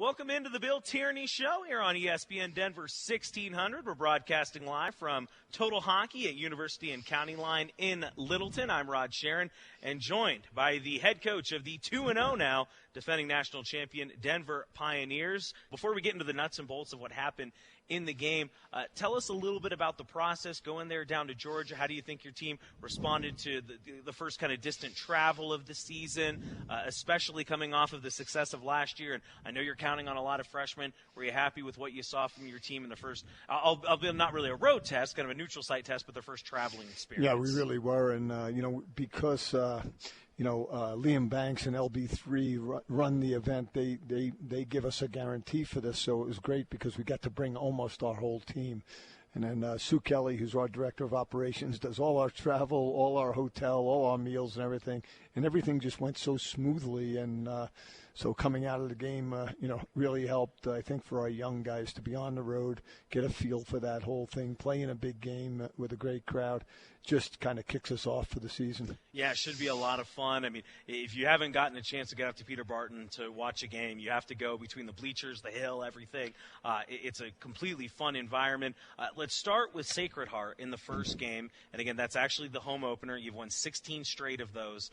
Welcome into the Bill Tierney Show here on ESPN Denver 1600. We're broadcasting live from Total Hockey at University and County Line in Littleton. I'm Rod Sharon, and joined by the head coach of the 2-0 now defending national champion Denver Pioneers. Before we get into the nuts and bolts of what happened in the game, tell us a little bit about the process going there down to Georgia. How do you think your team responded to the first kind of distant travel of the season, especially coming off of the success of last year? And I know you're counting on a lot of freshmen. Were you happy with what you saw from your team in the first, albeit not really a road test, kind of a neutral site test, but their first traveling experience? Yeah, we really were. And, because Liam Banks and LB3 run the event, they give us a guarantee for this. So it was great because we got to bring almost our whole team. And then Sue Kelly, who's our director of operations, does all our travel, all our hotel, all our meals and everything. And everything just went so smoothly. And so coming out of the game, really helped, I think, for our young guys to be on the road, get a feel for that whole thing, play in a big game with a great crowd. Just kind of kicks us off for the season. Yeah, it should be a lot of fun. I mean, if you haven't gotten a chance to get up to Peter Barton to watch a game, you have to go between the bleachers, the hill, everything. It's a completely fun environment. Let's start with Sacred Heart in the first game. And, again, that's actually the home opener. You've won 16 straight of those.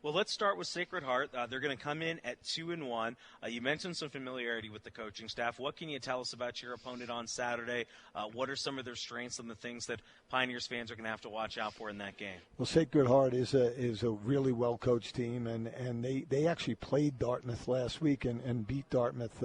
Well, let's start with Sacred Heart. They're going to come in at 2-1. You mentioned some familiarity with the coaching staff. What can you tell us about your opponent on Saturday? What are some of their strengths and the things that Pioneers fans are going to have to watch out for in that game? Well, Sacred Heart is a really well-coached team, and they actually played Dartmouth last week and beat Dartmouth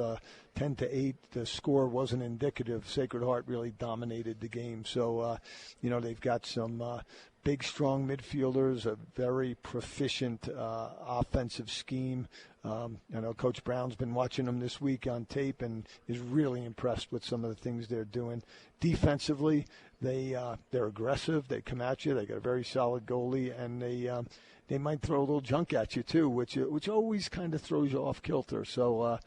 10-8. The score wasn't indicative. Sacred Heart really dominated the game. So, they've got some big, strong midfielders, a very proficient offensive scheme. I know Coach Brown's been watching them this week on tape and is really impressed with some of the things they're doing. Defensively, they're aggressive. They come at you. They got a very solid goalie, and they might throw a little junk at you too, which always kind of throws you off kilter. So.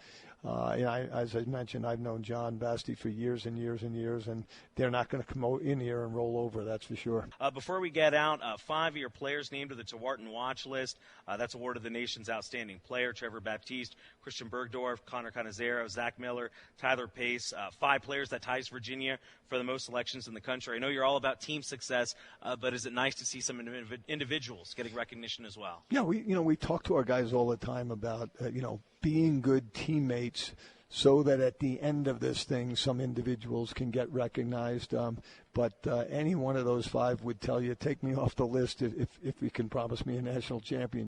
As I mentioned, I've known John Basti for years and years and years, and they're not going to come in here and roll over, that's for sure. Before we get out, 5 of your players named to the Tewaaraton watch list. That's awarded the nation's outstanding player: Trevor Baptiste, Christian Bergdorf, Connor Canizero, Zach Miller, Tyler Pace. 5 players that ties Virginia for the most selections in the country. I know you're all about team success, but is it nice to see some individuals getting recognition as well? Yeah, we talk to our guys all the time about being good teammates, so that at the end of this thing, some individuals can get recognized. But any one of those 5 would tell you, take me off the list if you can promise me a national championship.